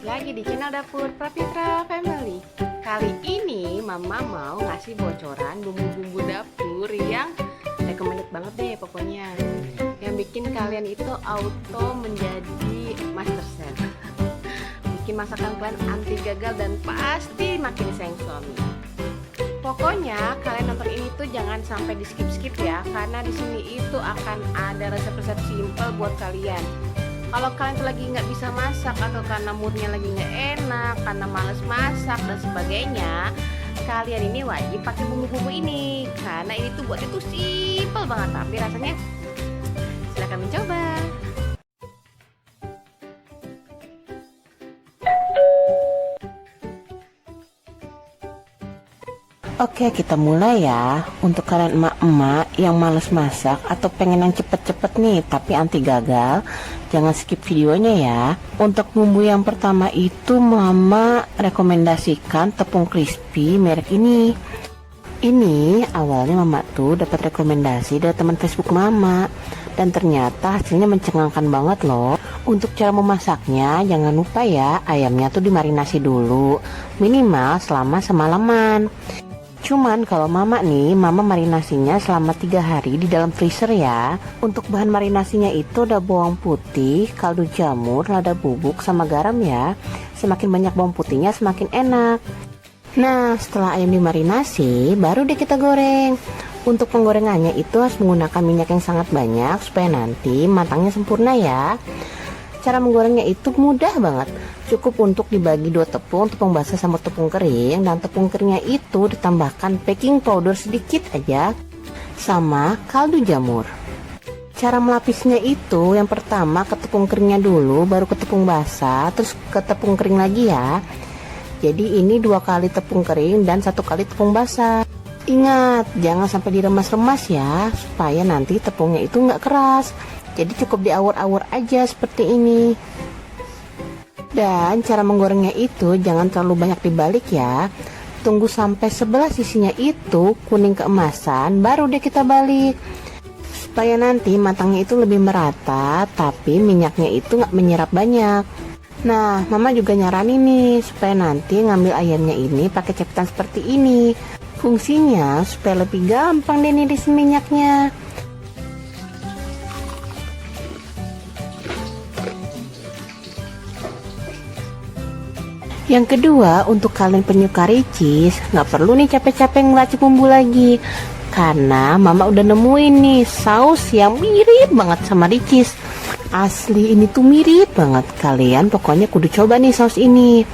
lagi di channel Dapur Pratitra Family. Kali ini Mama mau ngasih bocoran bumbu-bumbu dapur yang recommended banget deh pokoknya. Yang bikin kalian itu auto menjadi master chef. Bikin masakan kalian anti gagal dan pasti makin sayang suami. Pokoknya kalian nonton ini tuh jangan sampai di skip ya, karena di sini itu akan ada resep-resep simple buat kalian. Kalau kalian tuh lagi nggak bisa masak atau karena moodnya lagi nggak enak, karena males masak dan sebagainya, kalian ini wajib pakai bumbu-bumbu ini karena ini tuh buatnya tuh simple banget tapi rasanya silahkan mencoba. Oke, kita mulai ya. Untuk kalian emak-emak yang males masak atau pengen yang cepet-cepet nih tapi anti gagal, jangan skip videonya ya. Untuk bumbu yang pertama itu Mama rekomendasikan tepung crispy merek ini. Ini awalnya Mama tuh dapat rekomendasi dari teman Facebook Mama, dan ternyata hasilnya mencengangkan banget loh. Untuk cara memasaknya, jangan lupa ya, ayamnya tuh dimarinasi dulu minimal selama semalaman. Cuman kalau Mama marinasinya selama 3 hari di dalam freezer ya. Untuk bahan marinasinya itu ada bawang putih, kaldu jamur, lada bubuk, sama garam ya. Semakin banyak bawang putihnya semakin enak. Nah, setelah ayam dimarinasi, baru deh kita goreng. Untuk penggorengannya itu harus menggunakan minyak yang sangat banyak supaya nanti matangnya sempurna ya. Cara menggorengnya itu mudah banget. Cukup untuk dibagi 2 tepung basah sama tepung kering, dan tepung keringnya itu ditambahkan baking powder sedikit aja sama kaldu jamur. Cara melapisnya itu yang pertama ke tepung keringnya dulu, baru ke tepung basah, terus ke tepung kering lagi ya. Jadi ini 2 kali tepung kering dan 1 kali tepung basah. Ingat, jangan sampai diremas-remas ya, supaya nanti tepungnya itu nggak keras. Jadi cukup diawur-awur aja seperti ini. Dan cara menggorengnya itu jangan terlalu banyak dibalik ya. Tunggu sampai sebelah sisinya itu kuning keemasan, baru deh kita balik. Supaya nanti matangnya itu lebih merata, tapi minyaknya itu nggak menyerap banyak. Nah, Mama juga nyaranin nih, supaya nanti ngambil ayamnya ini pakai cepetan seperti ini. Fungsinya supaya lebih gampang deh nirisin minyaknya. Yang kedua, untuk kalian penyuka ricis, nggak perlu nih capek-capek ngeracik bumbu lagi, karena Mama udah nemuin nih saus yang mirip banget sama ricis. Asli ini tuh mirip banget. Kalian pokoknya kudu coba nih saus ini.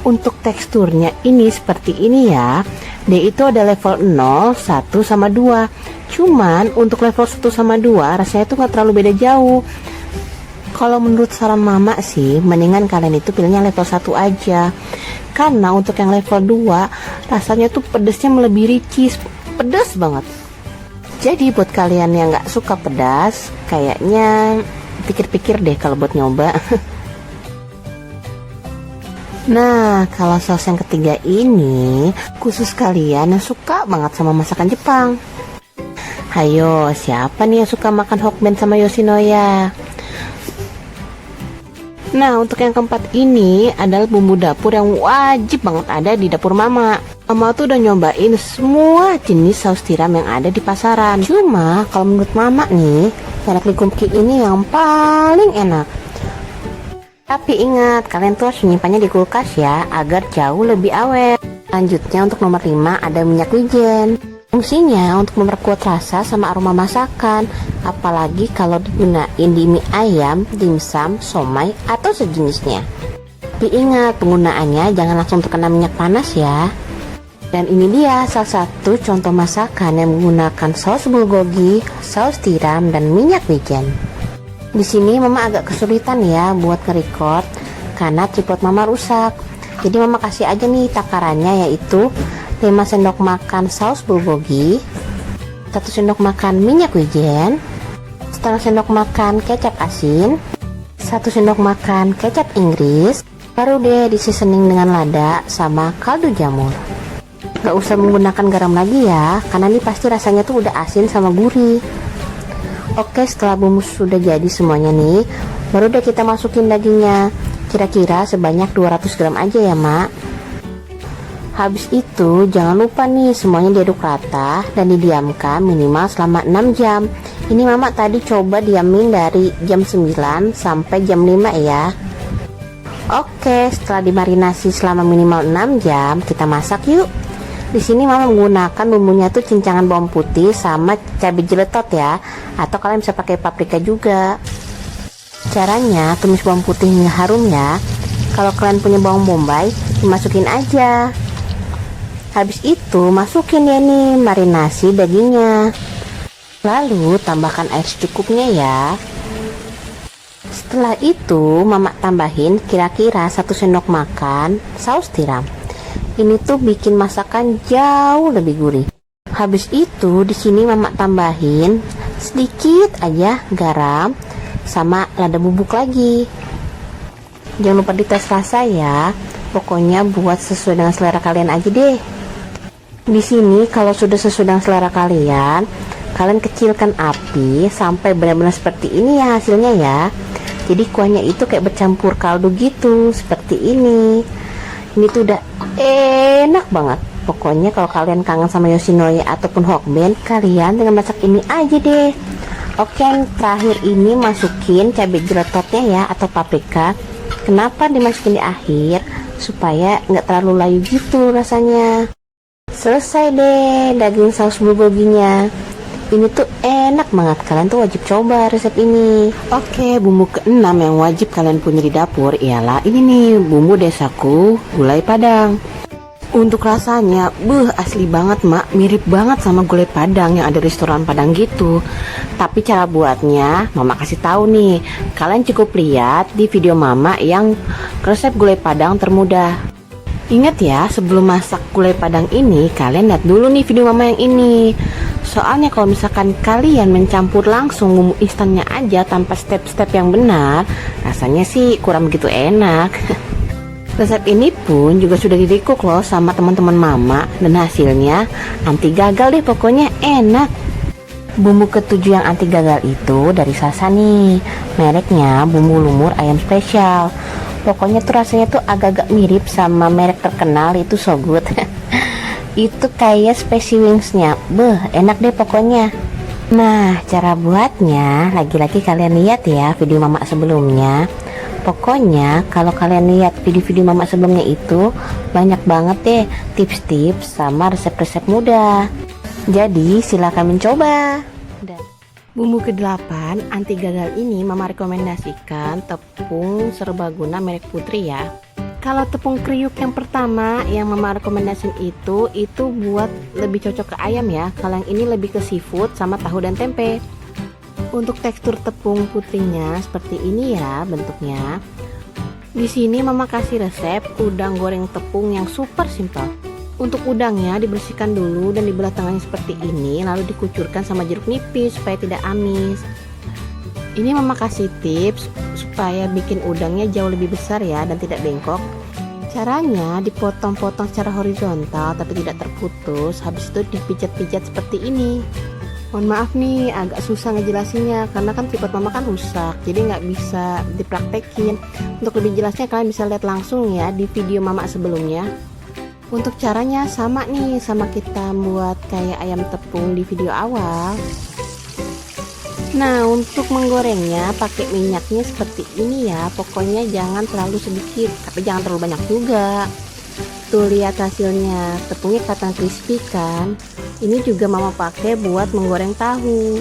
Untuk teksturnya ini seperti ini ya. Dia itu ada level 0, 1, sama 2. Cuman untuk level 1 sama 2 rasanya tuh nggak terlalu beda jauh. Kalau menurut saran Mama sih, mendingan kalian itu pilihnya level 1 aja. Karena untuk yang level 2, rasanya tuh pedesnya melebihi ricis. Pedas banget. Jadi buat kalian yang gak suka pedas, kayaknya pikir-pikir deh kalau buat nyoba. Nah, kalau saus yang ketiga ini, khusus kalian yang suka banget sama masakan Jepang. Hayo, siapa nih yang suka makan Hokben sama Yoshinoya? Nah, untuk yang keempat ini adalah bumbu dapur yang wajib banget ada di dapur Mama. Mama tuh udah nyobain semua jenis saus tiram yang ada di pasaran. Cuma kalau menurut Mama nih, merek Ligumki ini yang paling enak. Tapi ingat, kalian tuh harus menyimpannya di kulkas ya, agar jauh lebih awet. Lanjutnya untuk nomor 5 ada minyak wijen. Fungsinya untuk memperkuat rasa sama aroma masakan, apalagi kalau digunain di mie ayam, dimsum, somai, atau sejenisnya. Tapi ingat, penggunaannya jangan langsung terkena minyak panas ya. Dan ini dia salah satu contoh masakan yang menggunakan saus bulgogi, saus tiram, dan minyak wijen. Di sini Mama agak kesulitan ya buat nge-record karena tripod Mama rusak. Jadi Mama kasih aja nih takarannya, yaitu 5 sendok makan saus bulgogi, 1 sendok makan minyak wijen, setengah sendok makan kecap asin, 1 sendok makan kecap Inggris, baru deh di seasoning dengan lada sama kaldu jamur. Gak usah menggunakan garam lagi ya, karena ini pasti rasanya tuh udah asin sama gurih. Oke, setelah bumbu sudah jadi semuanya nih, baru deh kita masukin dagingnya. Kira-kira sebanyak 200 gram aja ya mak. Habis itu jangan lupa nih semuanya diaduk rata dan didiamkan minimal selama 6 jam. Ini mama tadi coba diamin dari jam 9 sampai jam 5 ya. Oke, setelah dimarinasi selama minimal 6 jam, kita masak yuk. Di sini mama menggunakan bumbunya tuh cincangan bawang putih sama cabai jeletot ya, atau kalian bisa pakai paprika juga. Caranya tumis bawang putih hingga harum ya. Kalau kalian punya bawang bombay, dimasukin aja. Habis itu masukin ya nih marinasi dagingnya. Lalu tambahkan air secukupnya ya. Setelah itu mama tambahin kira-kira 1 sendok makan saus tiram. Ini tuh bikin masakan jauh lebih gurih. Habis itu di sini mama tambahin sedikit aja garam sama lada bubuk lagi. Jangan lupa dites rasa ya. Pokoknya buat sesuai dengan selera kalian aja deh. Di sini kalau sudah sesuai dengan selera kalian, kalian kecilkan api sampai benar-benar seperti ini ya hasilnya ya. Jadi kuahnya itu kayak bercampur kaldu gitu, seperti ini. Ini tuh udah enak banget. Pokoknya kalau kalian kangen sama Yoshinoya ataupun Hokben, kalian dengan masak ini aja deh. Oke, yang terakhir ini masukin cabai jeletotnya ya atau paprika. Kenapa dimasukin di akhir? Supaya nggak terlalu layu gitu rasanya. Selesai deh daging saus bulgoginya. Ini tuh enak banget, kalian tuh wajib coba resep ini. Oke, bumbu keenam yang wajib kalian punya di dapur ialah ini nih, bumbu desaku gulai padang. Untuk rasanya, asli banget mak, mirip banget sama gulai padang yang ada di restoran padang gitu. Tapi cara buatnya, mama kasih tahu nih. Kalian cukup lihat di video mama yang resep gulai padang termudah. Ingat ya, sebelum masak gulai padang ini, kalian lihat dulu nih video mama yang ini. Soalnya kalau misalkan kalian mencampur langsung bumbu instannya aja tanpa step-step yang benar, rasanya sih kurang begitu enak. Resep ini pun juga sudah di-recook loh sama teman-teman mama, dan hasilnya anti gagal deh, pokoknya enak. Bumbu ketujuh yang anti gagal itu dari Sasa nih, mereknya bumbu lumur ayam spesial. Pokoknya tuh rasanya tuh agak-agak mirip sama merek terkenal itu So Good. Itu kayak Spicy Wingsnya, enak deh pokoknya. Nah, cara buatnya lagi-lagi kalian lihat ya video mama sebelumnya. Pokoknya kalau kalian lihat video-video mama sebelumnya itu banyak banget deh tips-tips sama resep-resep mudah. Jadi silakan mencoba. Bumbu ke-8 anti gagal ini mama rekomendasikan tepung serbaguna merek Putri ya. Kalau tepung kriuk yang pertama yang mama rekomendasiin itu buat lebih cocok ke ayam ya. Kalau yang ini lebih ke seafood sama tahu dan tempe. Untuk tekstur tepung putrinya seperti ini ya bentuknya. Di sini mama kasih resep udang goreng tepung yang super simpel. Untuk udangnya dibersihkan dulu dan dibelah tengahnya seperti ini, lalu dikucurkan sama jeruk nipis supaya tidak amis. Ini mama kasih tips supaya bikin udangnya jauh lebih besar ya dan tidak bengkok. Caranya dipotong-potong secara horizontal tapi tidak terputus, habis itu dipijat-pijat seperti ini. Mohon maaf nih agak susah ngejelasinnya karena kan tripod mama kan rusak, jadi nggak bisa dipraktekin. Untuk lebih jelasnya kalian bisa lihat langsung ya di video mama sebelumnya. Untuk caranya sama nih sama kita buat kayak ayam tepung di video awal. Nah, untuk menggorengnya pakai minyaknya seperti ini ya. Pokoknya jangan terlalu sedikit, tapi jangan terlalu banyak juga. Tuh lihat hasilnya, tepungnya kelihatan crispy kan. Ini juga mama pakai buat menggoreng tahu.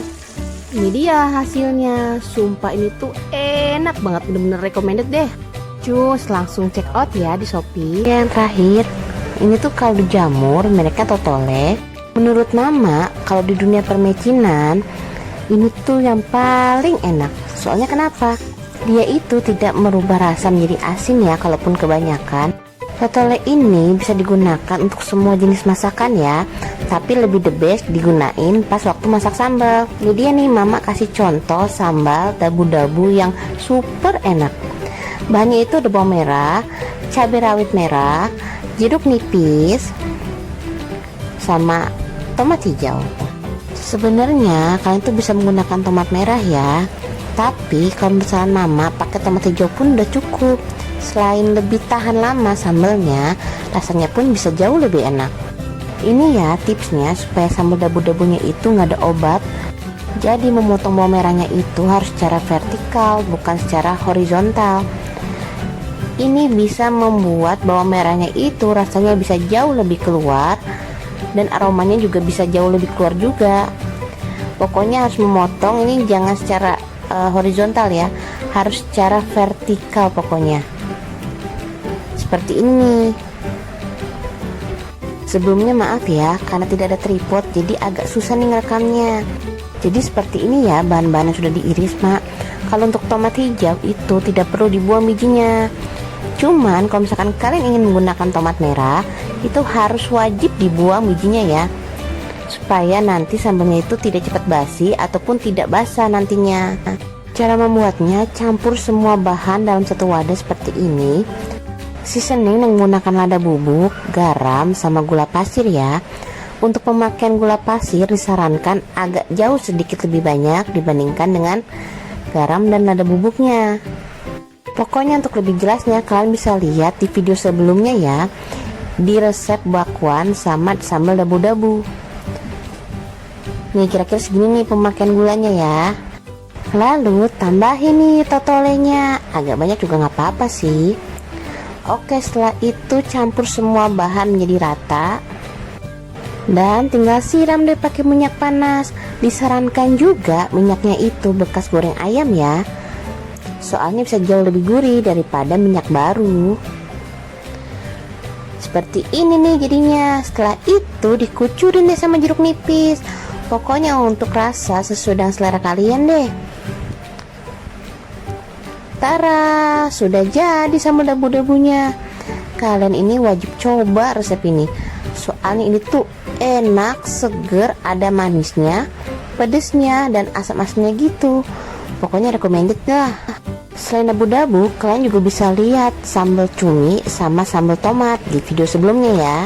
Ini dia hasilnya. Sumpah ini tuh enak banget, bener-bener recommended deh. Cus, langsung check out ya di Shopee. Yang terakhir, ini tuh kaldu jamur mereknya Totole. Menurut mama, kalau di dunia permecinan ini tuh yang paling enak. Soalnya kenapa? Dia itu tidak merubah rasa menjadi asin ya kalaupun kebanyakan. Totole ini bisa digunakan untuk semua jenis masakan ya. Tapi lebih the best digunain pas waktu masak sambal. Ini dia nih mama kasih contoh sambal dabu-dabu yang super enak. Bahannya itu ada bawang merah, cabai rawit merah, jeruk nipis, sama tomat hijau. Sebenarnya kalian tuh bisa menggunakan tomat merah ya, tapi kalau misalnya mama pakai tomat hijau pun udah cukup. Selain lebih tahan lama sambalnya, rasanya pun bisa jauh lebih enak. Ini ya tipsnya supaya sambal dabu-dabunya itu nggak ada obat. Jadi memotong bawang merahnya itu harus secara vertikal, bukan secara horizontal. Ini bisa membuat bawang merahnya itu rasanya bisa jauh lebih keluar, dan aromanya juga bisa jauh lebih keluar juga. Pokoknya harus memotong ini jangan secara horizontal ya, harus secara vertikal pokoknya. Seperti ini. Sebelumnya maaf ya, karena tidak ada tripod jadi agak susah nih ngerekamnya. Jadi seperti ini ya bahan-bahan yang sudah diiris, Mak. Kalau untuk tomat hijau itu tidak perlu dibuang bijinya. Cuman kalau misalkan kalian ingin menggunakan tomat merah, itu harus wajib dibuang bijinya ya, supaya nanti sambalnya itu tidak cepat basi ataupun tidak basah nantinya. Cara membuatnya, campur semua bahan dalam satu wadah seperti ini. Seasoning menggunakan lada bubuk, garam, sama gula pasir ya. Untuk pemakaian gula pasir disarankan agak jauh sedikit lebih banyak dibandingkan dengan garam dan lada bubuknya. Pokoknya untuk lebih jelasnya kalian bisa lihat di video sebelumnya ya, di resep bakwan sama sambal dabu-dabu. Nih kira-kira segini nih pemakaian gulanya ya. Lalu tambahin nih totolenya, agak banyak juga nggak apa-apa sih. Oke, setelah itu campur semua bahan menjadi rata dan tinggal siram deh pakai minyak panas. Disarankan juga minyaknya itu bekas goreng ayam ya, soalnya bisa jauh lebih gurih daripada minyak baru. Seperti ini nih jadinya. Setelah itu dikucurin deh sama jeruk nipis. Pokoknya untuk rasa sesuai dengan selera kalian deh. Tara, sudah jadi sambal dabu-dabunya. Kalian ini wajib coba resep ini. Soalnya ini tuh enak, seger, ada manisnya, pedesnya, dan asam-asamnya gitu. Pokoknya recommended lah. Selain dabu-dabu, kalian juga bisa lihat sambal cumi sama sambal tomat di video sebelumnya ya.